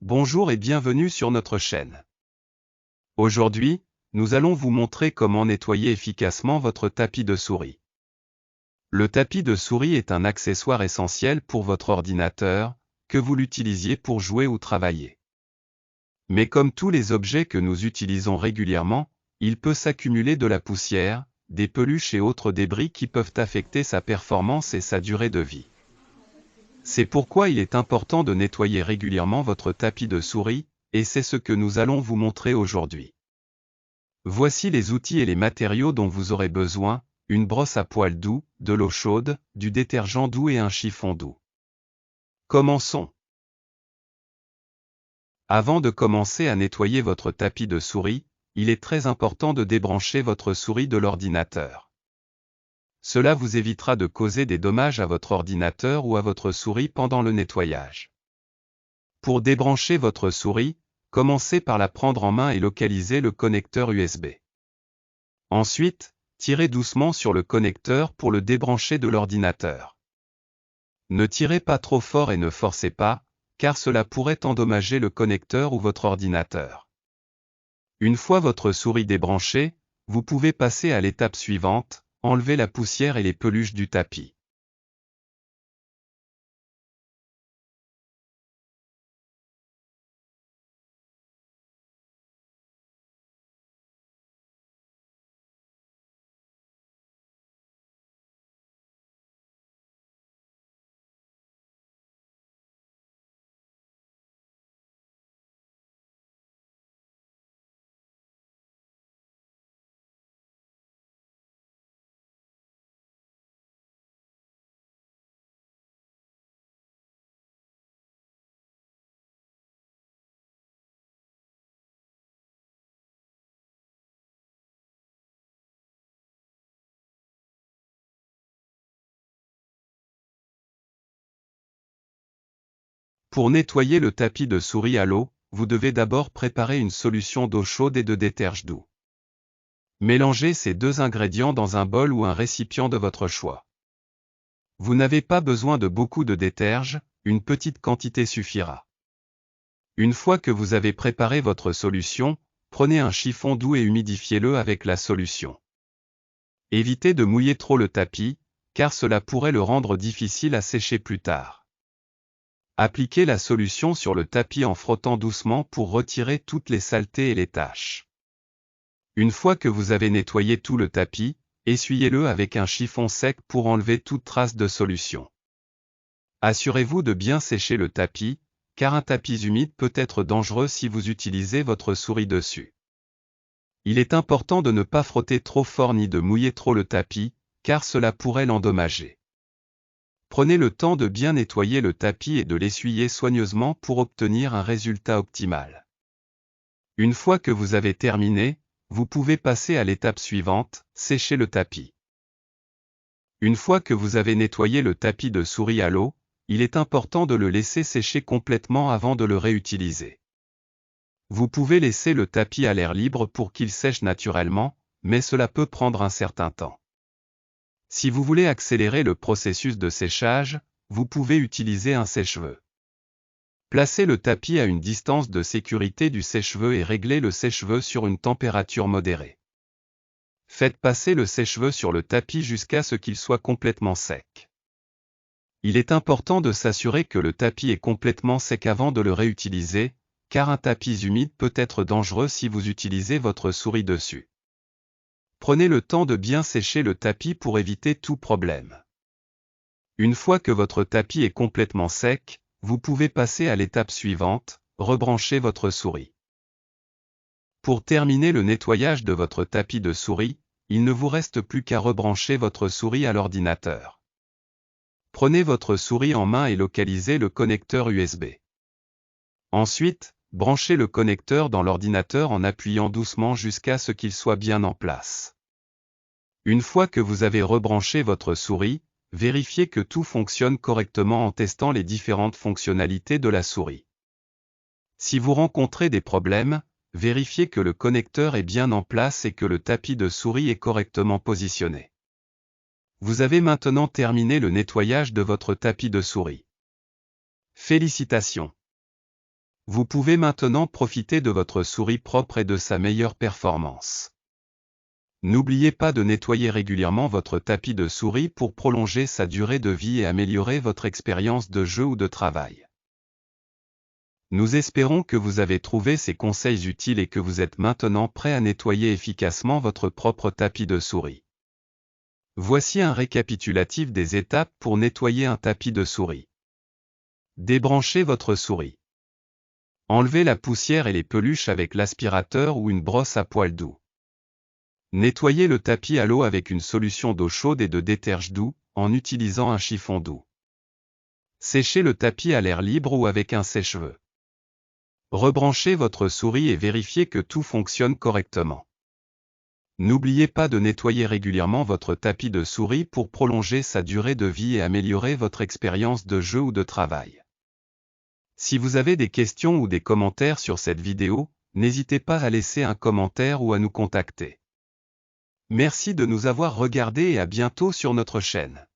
Bonjour et bienvenue sur notre chaîne. Aujourd'hui, nous allons vous montrer comment nettoyer efficacement votre tapis de souris. Le tapis de souris est un accessoire essentiel pour votre ordinateur, que vous l'utilisiez pour jouer ou travailler. Mais comme tous les objets que nous utilisons régulièrement, il peut s'accumuler de la poussière, des peluches et autres débris qui peuvent affecter sa performance et sa durée de vie. C'est pourquoi il est important de nettoyer régulièrement votre tapis de souris, et c'est ce que nous allons vous montrer aujourd'hui. Voici les outils et les matériaux dont vous aurez besoin: une brosse à poils doux, de l'eau chaude, du détergent doux et un chiffon doux. Commençons. Avant de commencer à nettoyer votre tapis de souris, il est très important de débrancher votre souris de l'ordinateur. Cela vous évitera de causer des dommages à votre ordinateur ou à votre souris pendant le nettoyage. Pour débrancher votre souris, commencez par la prendre en main et localiser le connecteur USB. Ensuite, tirez doucement sur le connecteur pour le débrancher de l'ordinateur. Ne tirez pas trop fort et ne forcez pas, car cela pourrait endommager le connecteur ou votre ordinateur. Une fois votre souris débranchée, vous pouvez passer à l'étape suivante: enlever la poussière et les peluches du tapis. Pour nettoyer le tapis de souris à l'eau, vous devez d'abord préparer une solution d'eau chaude et de détergent doux. Mélangez ces deux ingrédients dans un bol ou un récipient de votre choix. Vous n'avez pas besoin de beaucoup de détergent, une petite quantité suffira. Une fois que vous avez préparé votre solution, prenez un chiffon doux et humidifiez-le avec la solution. Évitez de mouiller trop le tapis, car cela pourrait le rendre difficile à sécher plus tard. Appliquez la solution sur le tapis en frottant doucement pour retirer toutes les saletés et les taches. Une fois que vous avez nettoyé tout le tapis, essuyez-le avec un chiffon sec pour enlever toute trace de solution. Assurez-vous de bien sécher le tapis, car un tapis humide peut être dangereux si vous utilisez votre souris dessus. Il est important de ne pas frotter trop fort ni de mouiller trop le tapis, car cela pourrait l'endommager. Prenez le temps de bien nettoyer le tapis et de l'essuyer soigneusement pour obtenir un résultat optimal. Une fois que vous avez terminé, vous pouvez passer à l'étape suivante: sécher le tapis. Une fois que vous avez nettoyé le tapis de souris à l'eau, il est important de le laisser sécher complètement avant de le réutiliser. Vous pouvez laisser le tapis à l'air libre pour qu'il sèche naturellement, mais cela peut prendre un certain temps. Si vous voulez accélérer le processus de séchage, vous pouvez utiliser un sèche-cheveux. Placez le tapis à une distance de sécurité du sèche-cheveux et réglez le sèche-cheveux sur une température modérée. Faites passer le sèche-cheveux sur le tapis jusqu'à ce qu'il soit complètement sec. Il est important de s'assurer que le tapis est complètement sec avant de le réutiliser, car un tapis humide peut être dangereux si vous utilisez votre souris dessus. Prenez le temps de bien sécher le tapis pour éviter tout problème. Une fois que votre tapis est complètement sec, vous pouvez passer à l'étape suivante: rebrancher votre souris. Pour terminer le nettoyage de votre tapis de souris, il ne vous reste plus qu'à rebrancher votre souris à l'ordinateur. Prenez votre souris en main et localisez le connecteur USB. Ensuite, branchez le connecteur dans l'ordinateur en appuyant doucement jusqu'à ce qu'il soit bien en place. Une fois que vous avez rebranché votre souris, vérifiez que tout fonctionne correctement en testant les différentes fonctionnalités de la souris. Si vous rencontrez des problèmes, vérifiez que le connecteur est bien en place et que le tapis de souris est correctement positionné. Vous avez maintenant terminé le nettoyage de votre tapis de souris. Félicitations! Vous pouvez maintenant profiter de votre souris propre et de sa meilleure performance. N'oubliez pas de nettoyer régulièrement votre tapis de souris pour prolonger sa durée de vie et améliorer votre expérience de jeu ou de travail. Nous espérons que vous avez trouvé ces conseils utiles et que vous êtes maintenant prêt à nettoyer efficacement votre propre tapis de souris. Voici un récapitulatif des étapes pour nettoyer un tapis de souris. Débranchez votre souris. Enlevez la poussière et les peluches avec l'aspirateur ou une brosse à poils doux. Nettoyez le tapis à l'eau avec une solution d'eau chaude et de déterge doux, en utilisant un chiffon doux. Séchez le tapis à l'air libre ou avec un sèche-cheveux. Rebranchez votre souris et vérifiez que tout fonctionne correctement. N'oubliez pas de nettoyer régulièrement votre tapis de souris pour prolonger sa durée de vie et améliorer votre expérience de jeu ou de travail. Si vous avez des questions ou des commentaires sur cette vidéo, n'hésitez pas à laisser un commentaire ou à nous contacter. Merci de nous avoir regardés et à bientôt sur notre chaîne.